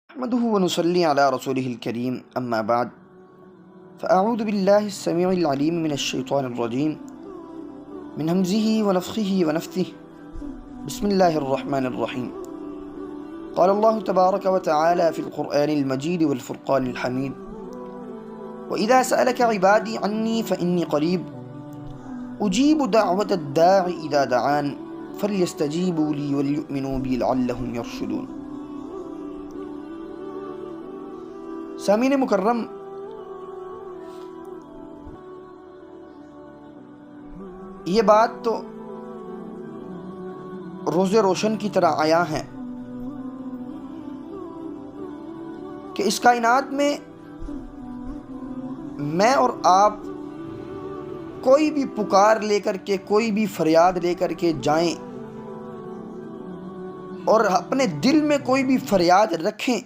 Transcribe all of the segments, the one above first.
نحمده ونصلي على رسوله الكريم أما بعد فأعوذ بالله السميع العليم من الشيطان الرجيم من همزه ونفخه ونفثه بسم الله الرحمن الرحيم قال الله تبارك وتعالى في القرآن المجيد والفرقان الحميد وإذا سألك عبادي عني فإني قريب أجيب دعوة الداع إذا دعان فليستجيبوا لي وليؤمنوا بي لعلهم يرشدون۔ سامعین مکرم، یہ بات تو روز روشن کی طرح عیاں ہے کہ اس کائنات میں میں اور آپ کوئی بھی پکار لے کر کے، کوئی بھی فریاد لے کر کے جائیں اور اپنے دل میں کوئی بھی فریاد رکھیں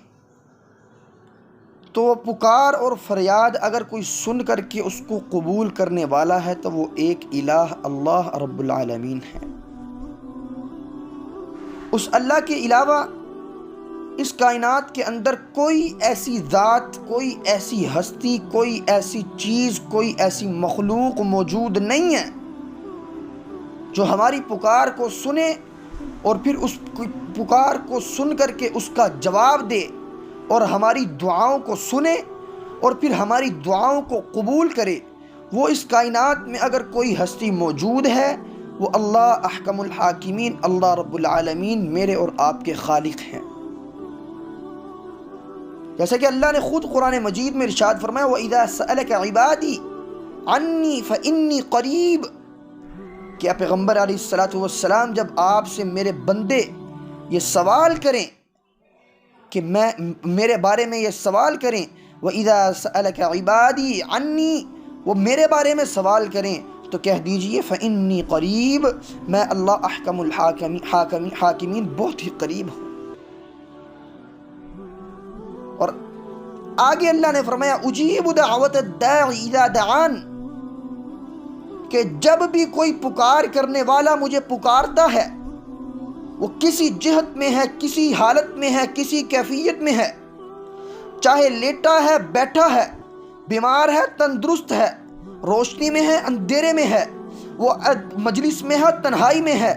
تو وہ پکار اور فریاد اگر کوئی سن کر کے اس کو قبول کرنے والا ہے تو وہ ایک الہ اللہ رب العالمین ہے۔ اس اللہ کے علاوہ اس کائنات کے اندر کوئی ایسی ذات، کوئی ایسی ہستی، کوئی ایسی چیز، کوئی ایسی مخلوق موجود نہیں ہے جو ہماری پکار کو سنے اور پھر اس پکار کو سن کر کے اس کا جواب دے اور ہماری دعاؤں کو سنے اور پھر ہماری دعاؤں کو قبول کرے۔ وہ اس کائنات میں اگر کوئی ہستی موجود ہے وہ اللہ احکم الحاکمین، اللہ رب العالمین میرے اور آپ کے خالق ہیں۔ جیسا کہ اللہ نے خود قرآن مجید میں ارشاد فرمایا وَإِذَا سَأَلَكَ عِبَادِي عَنِّي فَإِنِّي قَرِيب، کہ پیغمبر علیہ السلام جب آپ سے میرے بندے یہ سوال کریں کہ میرے بارے میں یہ سوال کریں، وَإِذَا سَأَلَكَ عِبَادِي عَنِّي، وہ میرے بارے میں سوال کریں تو کہہ دیجئے فَإِنِّي قریب، میں اللہ احکم الحاکمین بہت ہی قریب ہوں۔ اور آگے اللہ نے فرمایا اجیب دعوت الداع اذا دعان، کہ جب بھی کوئی پکار کرنے والا مجھے پکارتا ہے، وہ کسی جہت میں ہے، کسی حالت میں ہے، کسی کیفیت میں ہے، چاہے لیٹا ہے، بیٹھا ہے، بیمار ہے، تندرست ہے، روشنی میں ہے، اندھیرے میں ہے، وہ مجلس میں ہے، تنہائی میں ہے،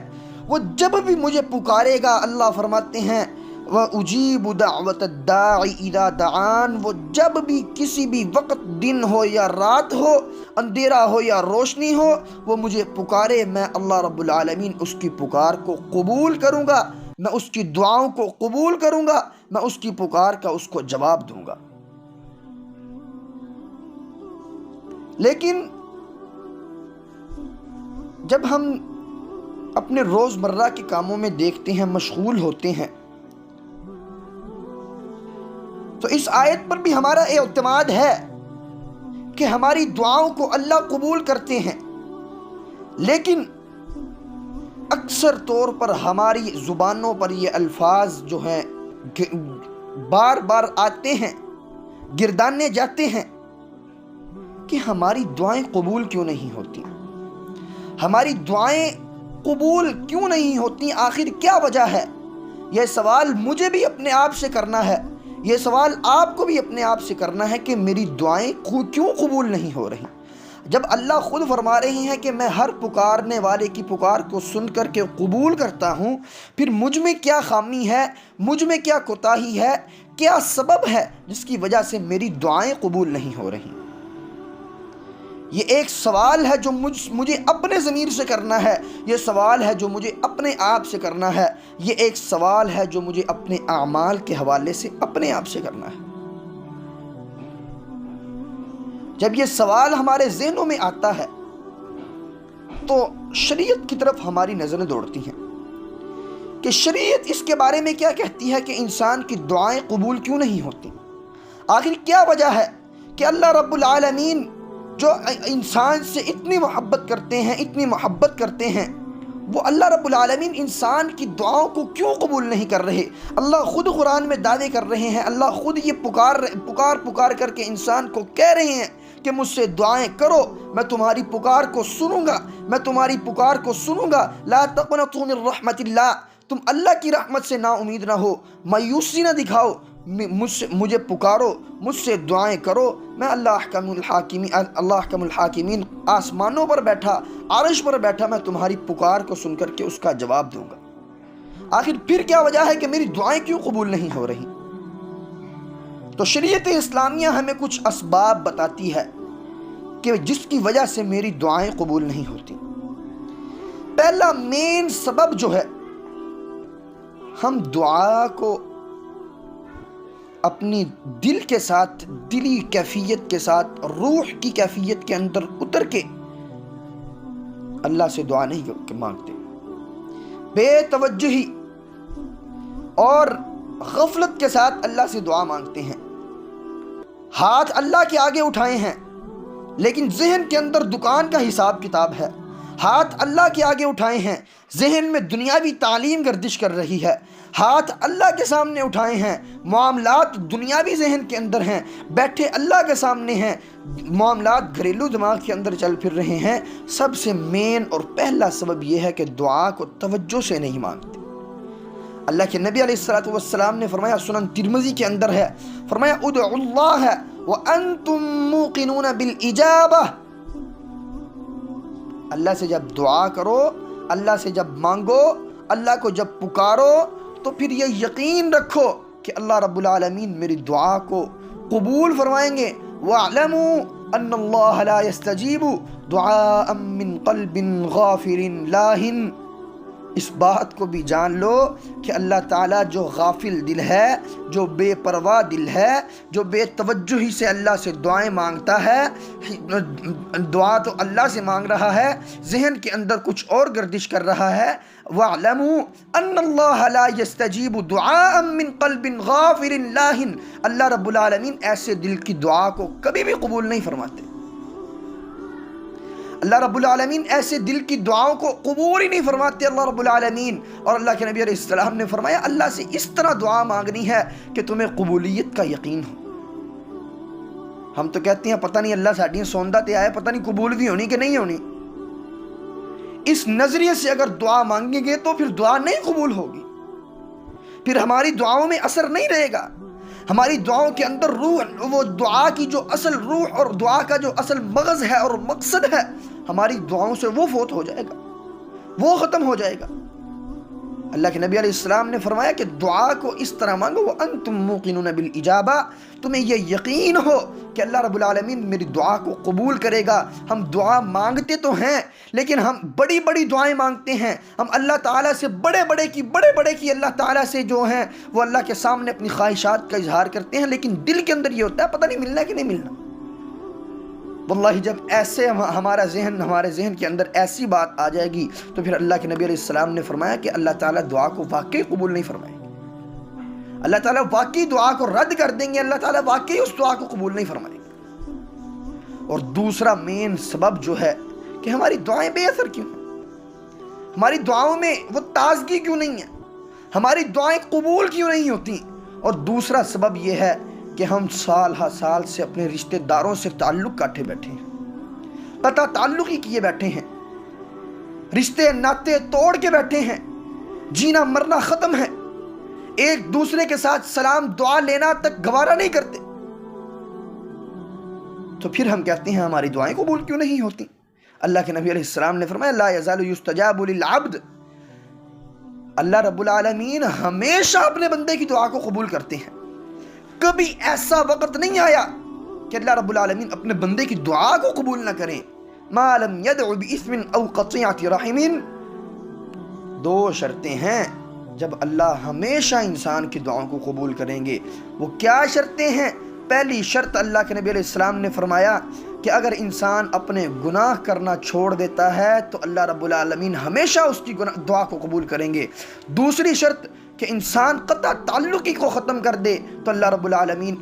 وہ جب بھی مجھے پکارے گا، اللہ فرماتے ہیں وَأُجِيبُ دَعْوَةَ الدَّاعِ إِذَا دَعَانِ، وہ جب بھی کسی بھی وقت، دن ہو یا رات ہو، اندھیرا ہو یا روشنی ہو، وہ مجھے پکارے، میں اللہ رب العالمین اس کی پکار کو قبول کروں گا، میں اس کی دعاؤں کو قبول کروں گا، میں اس کی پکار کا اس کو جواب دوں گا۔ لیکن جب ہم اپنے روزمرہ کے کاموں میں دیکھتے ہیں، مشغول ہوتے ہیں، تو اس آیت پر بھی ہمارا اعتماد ہے کہ ہماری دعاؤں کو اللہ قبول کرتے ہیں، لیکن اکثر طور پر ہماری زبانوں پر یہ الفاظ جو ہیں بار بار آتے ہیں، گردانے جاتے ہیں کہ ہماری دعائیں قبول کیوں نہیں ہوتی، ہماری دعائیں قبول کیوں نہیں ہوتی، آخر کیا وجہ ہے؟ یہ سوال مجھے بھی اپنے آپ سے کرنا ہے، یہ سوال آپ کو بھی اپنے آپ سے کرنا ہے کہ میری دعائیں کیوں قبول نہیں ہو رہی؟ جب اللہ خود فرما رہے ہیں کہ میں ہر پکارنے والے کی پکار کو سن کر کے قبول کرتا ہوں، پھر مجھ میں کیا خامی ہے، مجھ میں کیا کوتاہی ہے، کیا سبب ہے جس کی وجہ سے میری دعائیں قبول نہیں ہو رہی؟ یہ ایک سوال ہے جو مجھے اپنے ضمیر سے کرنا ہے، یہ سوال ہے جو مجھے اپنے آپ سے کرنا ہے، یہ ایک سوال ہے جو مجھے اپنے اعمال کے حوالے سے اپنے آپ سے کرنا ہے۔ جب یہ سوال ہمارے ذہنوں میں آتا ہے تو شریعت کی طرف ہماری نظریں دوڑتی ہیں کہ شریعت اس کے بارے میں کیا کہتی ہے کہ انسان کی دعائیں قبول کیوں نہیں ہوتی، آخر کیا وجہ ہے کہ اللہ رب العالمین جو انسان سے اتنی محبت کرتے ہیں، اتنی محبت کرتے ہیں، وہ اللہ رب العالمین انسان کی دعاؤں کو کیوں قبول نہیں کر رہے؟ اللہ خود قرآن میں دعوے کر رہے ہیں، اللہ خود یہ پکار کر کے انسان کو کہہ رہے ہیں کہ مجھ سے دعائیں کرو، میں تمہاری پکار کو سنوں گا، میں تمہاری پکار کو سنوں گا۔ لا تقنطوا من رحمت اللہ، تم اللہ کی رحمت سے نا امید نہ ہو، مایوسی نہ دکھاؤ، مجھے پکارو، مجھ سے دعائیں کرو، میں اللہ احکم الحاکمین آسمانوں پر بیٹھا، عرش پر بیٹھا، میں تمہاری پکار کو سن کر کے اس کا جواب دوں گا۔ آخر پھر کیا وجہ ہے کہ میری دعائیں کیوں قبول نہیں ہو رہی؟ تو شریعت اسلامیہ ہمیں کچھ اسباب بتاتی ہے کہ جس کی وجہ سے میری دعائیں قبول نہیں ہوتی۔ پہلا مین سبب جو ہے، ہم دعا کو اپنی دل کے ساتھ، دلی کیفیت کے ساتھ، روح کی کیفیت کے اندر اتر کے اللہ سے دعا نہیں مانگتے، بے توجہی اور غفلت کے ساتھ اللہ سے دعا مانگتے ہیں۔ ہاتھ اللہ کے آگے اٹھائے ہیں لیکن ذہن کے اندر دکان کا حساب کتاب ہے۔ ہاتھ اللہ کے آگے اٹھائے ہیں، ذہن میں دنیاوی تعلیم گردش کر رہی ہے۔ ہاتھ اللہ کے سامنے اٹھائے ہیں، معاملات دنیاوی ذہن کے اندر ہیں، بیٹھے اللہ کے سامنے ہیں، معاملات گھریلو دماغ کے اندر چل پھر رہے ہیں۔ سب سے مین اور پہلا سبب یہ ہے کہ دعا کو توجہ سے نہیں مانگتے۔ اللہ کے نبی علیہ الصلوۃ والسلام نے فرمایا، سنن ترمذی کے اندر ہے، فرمایا ادعوا اللہ وانتم موقنون بالاجابہ، اللہ سے جب دعا کرو، اللہ سے جب مانگو، اللہ کو جب پکارو، تو پھر یہ یقین رکھو کہ اللہ رب العالمین میری دعا کو قبول فرمائیں گے۔ وَاعْلَمُوا أَنَّ اللَّهَ لَا يَسْتَجِيبُ دُعَاءً مِّن قَلْبٍ غَافِلٍ لَاهٍ، اس بات کو بھی جان لو کہ اللہ تعالیٰ جو غافل دل ہے، جو بے پرواہ دل ہے، جو بے توجہی سے اللہ سے دعائیں مانگتا ہے، دعا تو اللہ سے مانگ رہا ہے، ذہن کے اندر کچھ اور گردش کر رہا ہے۔ وَاعْلَمُوا أَنَّ اللَّهَ لَا يَسْتَجِيبُ دُعَاءً مِّن قَلْبٍ غَافِلٍ لَاهٍ، اللہ رب العالمین ایسے دل کی دعا کو کبھی بھی قبول نہیں فرماتے۔ اللہ رب العالمین ایسے دل کی دعاؤں کو قبول ہی نہیں فرماتے اللہ رب العالمین۔ اور اللہ کے نبی علیہ السلام نے فرمایا، اللہ سے اس طرح دعا مانگنی ہے کہ تمہیں قبولیت کا یقین ہو۔ ہم تو کہتے ہیں پتہ نہیں اللہ ساڈیاں سوندا تے آئے، پتہ نہیں قبول بھی ہونی کہ نہیں ہونی۔ اس نظریے سے اگر دعا مانگیں گے تو پھر دعا نہیں قبول ہوگی، پھر ہماری دعاؤں میں اثر نہیں رہے گا۔ ہماری دعاؤں کے اندر روح، وہ دعا کی جو اصل روح اور دعا کا جو اصل مغز ہے اور مقصد ہے، ہماری دعاؤں سے وہ فوت ہو جائے گا، وہ ختم ہو جائے گا۔ اللہ کے نبی علیہ السلام نے فرمایا کہ دعا کو اس طرح مانگو وَأَنْتُمْ مُوقِنُونَ بِالْإِجَابَةِ، تمہیں یہ یقین ہو کہ اللہ رب العالمین میری دعا کو قبول کرے گا۔ ہم دعا مانگتے تو ہیں لیکن ہم بڑی بڑی دعائیں مانگتے ہیں، ہم اللہ تعالیٰ سے بڑے بڑے کی اللہ تعالیٰ سے جو ہیں وہ اللہ کے سامنے اپنی خواہشات کا اظہار کرتے ہیں، لیکن دل کے اندر یہ ہوتا ہے پتہ نہیں ملنا کہ نہیں ملنا۔ واللہ جب ایسے ہمارے ذہن کے اندر ایسی بات آ جائے گی تو پھر اللہ کے نبی علیہ السلام نے فرمایا کہ اللہ تعالیٰ دعا کو واقعی قبول نہیں فرمائیں گے، اللہ تعالیٰ واقعی دعا کو رد کر دیں گے، اللہ تعالیٰ واقعی اس دعا کو قبول نہیں فرمائیں گے۔ اور دوسرا مین سبب جو ہے کہ ہماری دعائیں بے اثر کیوں ہیں، ہماری دعاؤں میں وہ تازگی کیوں نہیں ہے، ہماری دعائیں قبول کیوں نہیں ہوتی۔ اور دوسرا سبب یہ ہے کہ ہم سال ہا سال سے اپنے رشتہ داروں سے تعلق کاٹے بیٹھے ہیں، قطع تعلق ہی کیے بیٹھے ہیں، رشتے ناطے توڑ کے بیٹھے ہیں، جینا مرنا ختم ہے، ایک دوسرے کے ساتھ سلام دعا لینا تک گوارا نہیں کرتے۔ تو پھر ہم کہتے ہیں ہماری دعائیں قبول کیوں نہیں ہوتی۔ اللہ کے نبی علیہ السلام نے فرمایا لا یزال یستجاب للعبد، اللہ رب العالمین ہمیشہ اپنے بندے کی دعا کو قبول کرتے ہیں۔ کبھی ایسا وقت نہیں آیا کہ اللہ رب العالمین اپنے بندے کی دعا کو قبول نہ کریں۔ ما لم يدع باسم او قطيعة رحم، دو شرطیں ہیں جب اللہ ہمیشہ انسان کی دعاؤں کو قبول کریں گے۔ وہ کیا شرطیں ہیں؟ پہلی شرط اللہ کے نبی علیہ السلام نے فرمایا کہ اگر انسان اپنے گناہ کرنا چھوڑ دیتا ہے تو اللہ رب العالمین ہمیشہ اس کی دعا کو قبول کریں گے۔ دوسری شرط کہ انسان قطع تعلقی کو ختم کر دے تو اللہ رب العالمین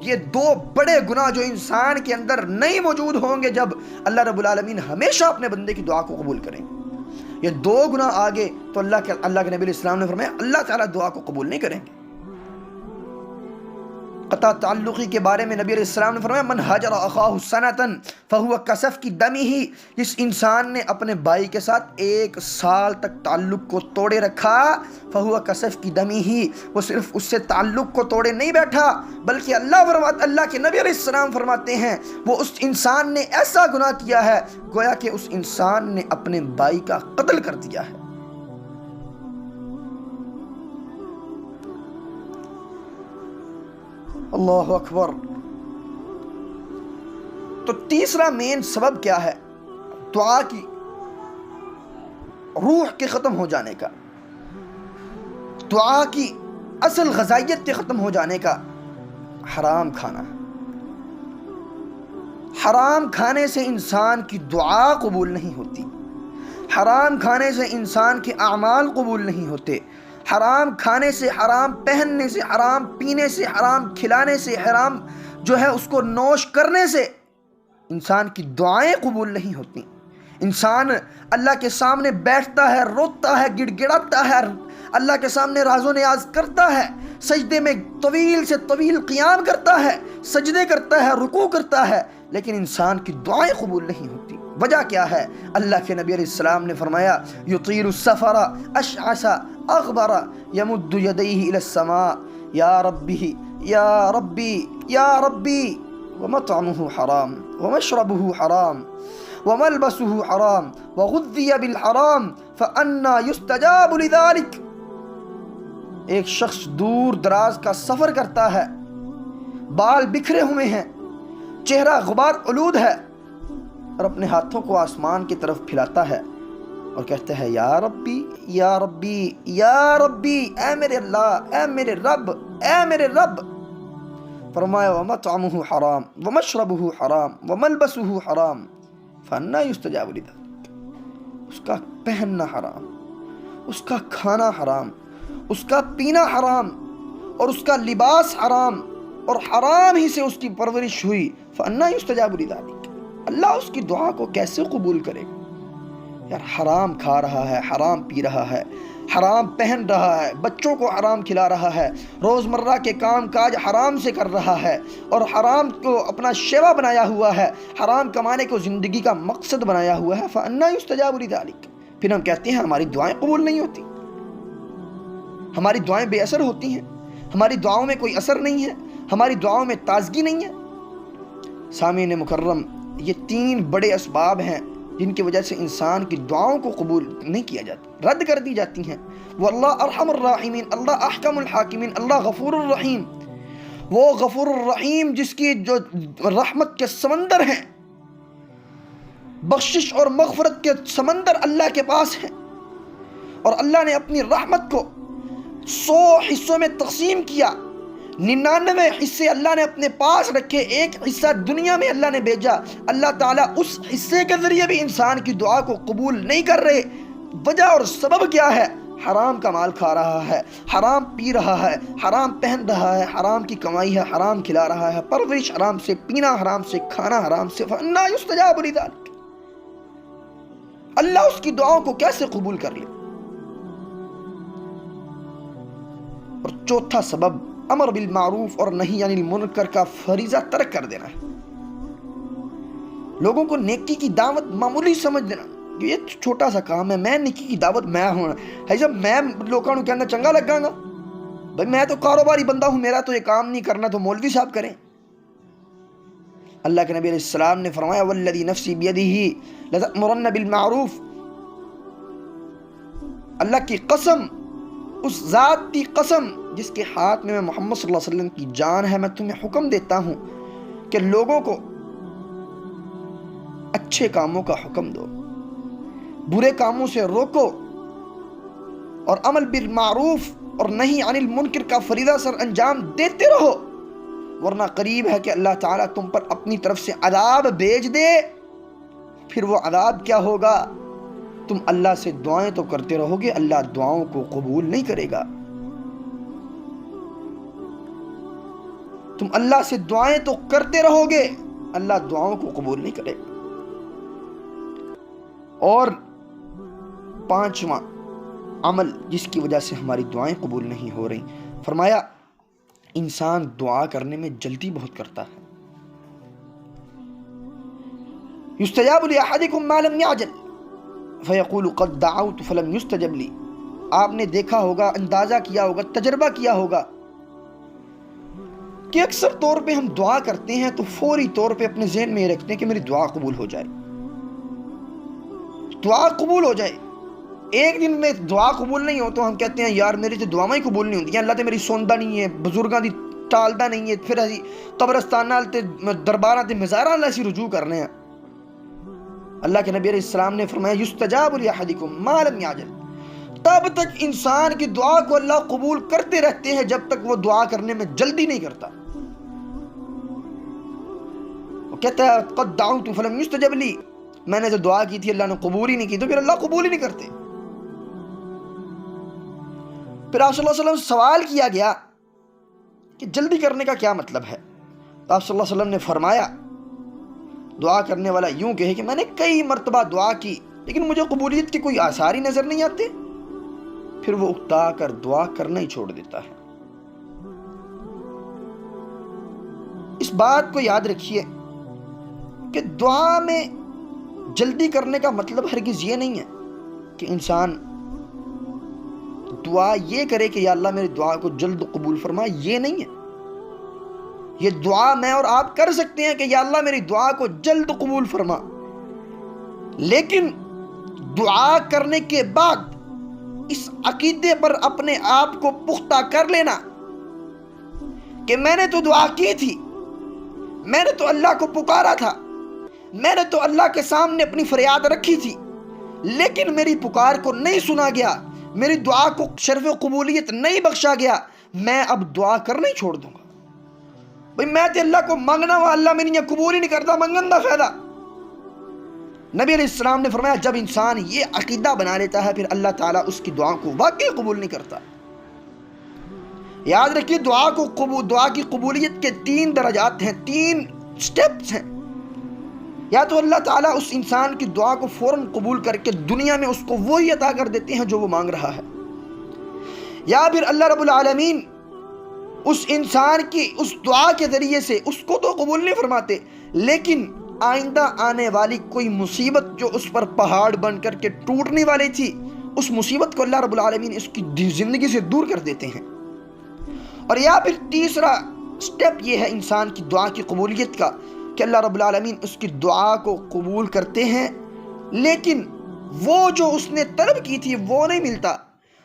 یہ دو بڑے گناہ جو انسان کے اندر نہیں موجود ہوں گے جب اللہ رب العالمین ہمیشہ اپنے بندے کی دعا کو قبول کریں گے۔ یہ دو گناہ آگے تو اللہ کے نبی علیہ السلام نے فرمایا اللہ تعالیٰ دعا کو قبول نہیں کریں گے۔ قطع تعلقی کے بارے میں نبی علیہ السلام نے فرمایا من ہجر اخاہ سنتن فہو کسف دمہ، جس انسان نے اپنے بھائی کے ساتھ 1 سال تک تعلق کو توڑے رکھا فہو کسف دمہ، وہ صرف اس سے تعلق کو توڑے نہیں بیٹھا بلکہ اللہ کے نبی علیہ السلام فرماتے ہیں وہ اس انسان نے ایسا گناہ کیا ہے گویا کہ اس انسان نے اپنے بھائی کا قتل کر دیا ہے۔ اللہ اکبر۔ تو تیسرا مین سبب کیا ہے دعا کی روح کے ختم ہو جانے کا، دعا کی اصل غذائیت کے ختم ہو جانے کا؟ حرام کھانا۔ حرام کھانے سے انسان کی دعا قبول نہیں ہوتی، حرام کھانے سے انسان کے اعمال قبول نہیں ہوتے، حرام کھانے سے، حرام پہننے سے، حرام پینے سے، حرام کھلانے سے، حرام جو ہے اس کو نوش کرنے سے انسان کی دعائیں قبول نہیں ہوتی۔ انسان اللہ کے سامنے بیٹھتا ہے، روتا ہے، گڑ گڑاتا ہے، اللہ کے سامنے راز و نیاز کرتا ہے، سجدے میں طویل سے طویل قیام کرتا ہے، سجدے کرتا ہے، رکوع کرتا ہے، لیکن انسان کی دعائیں قبول نہیں ہوتی۔ وجہ کیا ہے؟ اللہ کے نبی علیہ السلام نے فرمایا یطیل السفر اشعث اغبر یمد یدیہ الی السماء یا ربی یا ربی یا ربی ومطعمہ حرام ومشربہ حرام وملبسہ حرام وغذی بالحرام فأنا یستجاب لذلک۔ ایک شخص دور دراز کا سفر کرتا ہے، بال بکھرے ہوئے ہیں، چہرہ غبار آلود ہے، اور اپنے ہاتھوں کو آسمان کی طرف پھیلاتا ہے اور کہتا ہے یا ربی یا ربی یا ربی، اے میرے اللہ، اے میرے رب، اے میرے رب۔ فرمایا ومطعمہ حرام ومشربہ حرام وملبسہ حرام فانا یستجاب لذلک۔ اس کا پہننا حرام، اس کا کھانا حرام، اس کا پینا حرام، اور اس کا لباس حرام، اور حرام ہی سے اس کی پرورش ہوئی، فانا یستجاب لذلک۔ اللہ اس کی دعا کو کیسے قبول کرے گا؟ یار حرام کھا رہا ہے، حرام پی رہا ہے، حرام پہن رہا ہے، بچوں کو حرام کھلا رہا ہے، روزمرہ کے کام کاج حرام سے کر رہا ہے، اور حرام کو اپنا شیوا بنایا ہوا ہے، حرام کمانے کو زندگی کا مقصد بنایا ہوا ہے، فانا یستجاب لذلک۔ پھر ہم کہتے ہیں ہماری دعائیں قبول نہیں ہوتی، ہماری دعائیں بے اثر ہوتی ہیں، ہماری دعاؤں میں کوئی اثر نہیں ہے، ہماری دعاؤں میں تازگی نہیں ہے۔ سامعین مکرم، یہ 3 بڑے اسباب ہیں جن کی وجہ سے انسان کی دعاؤں کو قبول نہیں کیا جاتا، رد کر دی جاتی ہیں۔ وہ اللہ ارحم الراحمین، اللہ احکم الحاکمین، اللہ غفور الرحیم، وہ غفور الرحیم جس کی جو رحمت کے سمندر ہیں، بخشش اور مغفرت کے سمندر اللہ کے پاس ہیں، اور اللہ نے اپنی رحمت کو 100 حصوں میں تقسیم کیا، 99 حصے اللہ نے اپنے پاس رکھے، 1 حصہ دنیا میں اللہ نے بھیجا۔ اللہ تعالیٰ اس حصے کے ذریعے بھی انسان کی دعا کو قبول نہیں کر رہے۔ وجہ اور سبب کیا ہے؟ حرام کا مال کھا رہا ہے، حرام پی رہا ہے، حرام پہن رہا ہے، حرام کی کمائی ہے، حرام کھلا رہا ہے، پرورش حرام سے، پینا حرام سے، کھانا حرام سے، فَأَنَّىٰ يُسْتَجَابُ لِذَلِكَ۔ اللہ اس کی دعاؤں کو کیسے قبول کر لے؟ اور چوتھا سبب امر بالمعروف اور نہی عن المنکر کا فریضہ ترک کر دینا ہے۔ لوگوں کو نیکی کی دعوت معمولی سمجھ دینا، یہ چھوٹا سا کام ہے، میں نیکی کی دعوت میں ہوں، ہے جب میں لوگوں کے اندر چنگا لگا گا، بھائی میں تو کاروباری بندہ ہوں، میرا تو یہ کام نہیں کرنا، تو مولوی صاحب کریں۔ اللہ کے نبی علیہ السلام نے فرمایا والذی نفسی بیدہ لتأمرن بالمعروف، اللہ کی قسم، اس ذات کی قسم جس کے ہاتھ میں محمد صلی اللہ علیہ وسلم کی جان ہے، میں تمہیں حکم دیتا ہوں کہ لوگوں کو اچھے کاموں کا حکم دو، برے کاموں سے روکو، اور عمل بالمعروف اور نہی عن المنکر کا فریضہ سر انجام دیتے رہو، ورنہ قریب ہے کہ اللہ تعالیٰ تم پر اپنی طرف سے عذاب بھیج دے۔ پھر وہ عذاب کیا ہوگا؟ تم اللہ سے دعائیں تو کرتے رہو گے، اللہ دعاؤں کو قبول نہیں کرے گا۔ تم اللہ سے دعائیں تو کرتے رہو گے، اللہ دعاؤں کو قبول نہیں کرے گا۔ اور 5واں عمل جس کی وجہ سے ہماری دعائیں قبول نہیں ہو رہی، فرمایا انسان دعا کرنے میں جلدی بہت کرتا ہے. یستجاب لأحدکم ما لم یعجل فیقول قد دعوت فلم یستجب لی. آپ نے دیکھا ہوگا، اندازہ کیا ہوگا، تجربہ کیا ہوگا کہ اکثر طور پہ ہم دعا کرتے ہیں تو فوری طور پہ اپنے ذہن میں یہ رکھتے ہیں کہ میری دعا قبول ہو جائے، دعا قبول ہو جائے. ایک دن میں دعا قبول نہیں ہو تو ہم کہتے ہیں یار میری تو دعائیں ہی قبول نہیں ہوتی ہیں، اللہ تے میری سوندا نہیں ہے، بزرگاں دی ٹالدا نہیں ہے، پھر اسی قبرستان نال تے درباراں تے مزاراں نال اسی رجوع کرنے ہیں. اللہ کے نبی علیہ السلام نے فرمایا یستجاب لأحدکم ما لم یعجل. تب تک انسان کی دعا کو اللہ قبول کرتے رہتے ہیں جب تک وہ دعا کرنے میں جلدی نہیں کرتا. وہ کہتا ہے قد دعوت فلم یستجب لی، میں نے تو دعا کی تھی اللہ نے قبول ہی نہیں کی، تو پھر اللہ قبول ہی نہیں کرتے. پھر آپ صلی اللہ علیہ وسلم سوال کیا گیا کہ جلدی کرنے کا کیا مطلب ہے؟ تو آپ صلی اللہ علیہ وسلم نے فرمایا دعا کرنے والا یوں کہے کہ میں نے کئی مرتبہ دعا کی لیکن مجھے قبولیت کے کوئی آثار ہی نظر نہیں آتے، پھر وہ اکتا کر دعا کرنا ہی چھوڑ دیتا ہے. اس بات کو یاد رکھیے کہ دعا میں جلدی کرنے کا مطلب ہرگز یہ نہیں ہے کہ انسان دعا یہ کرے کہ یا اللہ میری دعا کو جلد قبول فرما. یہ نہیں ہے. یہ دعا میں اور آپ کر سکتے ہیں کہ یا اللہ میری دعا کو جلد قبول فرما، لیکن دعا کرنے کے بعد اس عقیدے پر اپنے آپ کو پختہ کر لینا کہ میں نے تو دعا کی تھی، میں نے تو اللہ کو پکارا تھا، میں نے تو اللہ کے سامنے اپنی فریاد رکھی تھی، لیکن میری پکار کو نہیں سنا گیا، میری دعا کو شرف قبولیت نہیں بخشا گیا، میں اب دعا کرنا ہی چھوڑ دوں گا. بھئی میں تے اللہ کو مانگنا ہوا، اللہ میری یہ قبول ہی نہیں کرتا، منگن دا فائدہ. نبی علیہ السلام نے فرمایا جب انسان یہ عقیدہ بنا لیتا ہے پھر اللہ تعالیٰ اس کی دعا کو واقعی قبول نہیں کرتا. یاد رکھیے دعا کی قبولیت کے 3 درجات ہیں، 3 سٹیپس ہیں. یا تو اللہ تعالیٰ اس انسان کی دعا کو فوراً قبول کر کے دنیا میں اس کو وہی عطا کر دیتے ہیں جو وہ مانگ رہا ہے، یا پھر اللہ رب العالمین اس انسان کی اس دعا کے ذریعے سے اس کو تو قبول نہیں فرماتے، لیکن آئندہ آنے والی کوئی مصیبت جو اس پر پہاڑ بن کر کے ٹوٹنے والی تھی، اس مصیبت کو اللہ رب العالمین اس کی زندگی سے دور کر دیتے ہیں. اور یا پھر تیسرا سٹیپ یہ ہے انسان کی دعا کی قبولیت کا کہ اللہ رب العالمین اس کی دعا کو قبول کرتے ہیں، لیکن وہ جو اس نے طلب کی تھی وہ نہیں ملتا،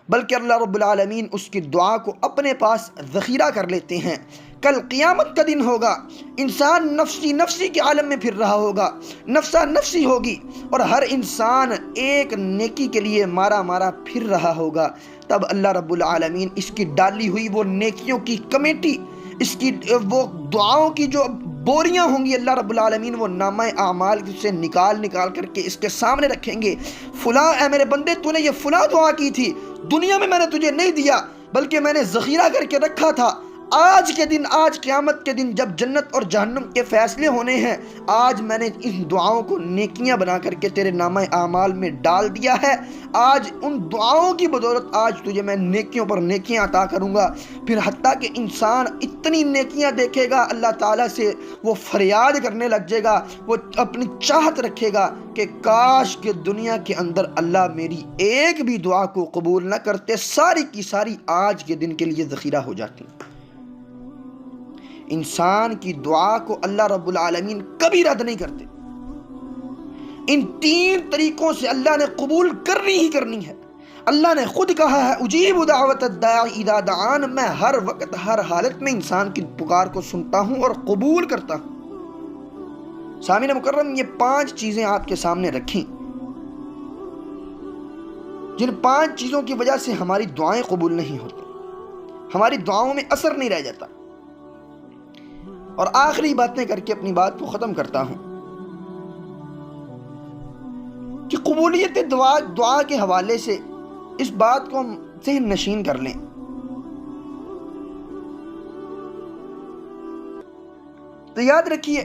بلکہ اللہ رب العالمین اس کی دعا کو اپنے پاس ذخیرہ کر لیتے ہیں. کل قیامت کا دن ہوگا، انسان نفسی نفسی کے عالم میں پھر رہا ہوگا، نفسا نفسی ہوگی، اور ہر انسان ایک نیکی کے لیے مارا مارا پھر رہا ہوگا. تب اللہ رب العالمین اس کی ڈالی ہوئی وہ نیکیوں کی کمیٹی، اس کی وہ دعاؤں کی جو بوریاں ہوں گی، اللہ رب العالمین وہ نامہ اعمال سے نکال کر کے اس کے سامنے رکھیں گے. فلاں اے میرے بندے تو نے یہ فلاں دعا کی تھی، دنیا میں نے تجھے نہیں دیا بلکہ میں نے ذخیرہ کر کے رکھا تھا. آج کے دن، آج قیامت کے دن جب جنت اور جہنم کے فیصلے ہونے ہیں، آج میں نے ان دعاؤں کو نیکیاں بنا کر کے تیرے نامہ اعمال میں ڈال دیا ہے. آج ان دعاؤں کی بدولت آج تجھے میں نیکیوں پر نیکیاں عطا کروں گا. پھر حتیٰ کہ انسان اتنی نیکیاں دیکھے گا اللہ تعالیٰ سے وہ فریاد کرنے لگ جائے گا، وہ اپنی چاہت رکھے گا کہ کاش کہ دنیا کے اندر اللہ میری ایک بھی دعا کو قبول نہ کرتے، ساری کی ساری آج کے دن کے لیے ذخیرہ ہو جاتی. انسان کی دعا کو اللہ رب العالمین کبھی رد نہیں کرتے. ان 3 طریقوں سے اللہ نے قبول کرنی ہی کرنی ہے. اللہ نے خود کہا ہے اجیب دعوت الداعی اذا دعان، میں ہر وقت ہر حالت میں انسان کی پکار کو سنتا ہوں اور قبول کرتا ہوں. سامعین مکرم، یہ 5 چیزیں آپ کے سامنے رکھیں، جن 5 چیزوں کی وجہ سے ہماری دعائیں قبول نہیں ہوتی، ہماری دعاؤں میں اثر نہیں رہ جاتا. اور آخری باتیں کر کے اپنی بات کو ختم کرتا ہوں کہ قبولیت دعا کے حوالے سے اس بات کو ہم ذہن نشین کر لیں. تو یاد رکھیے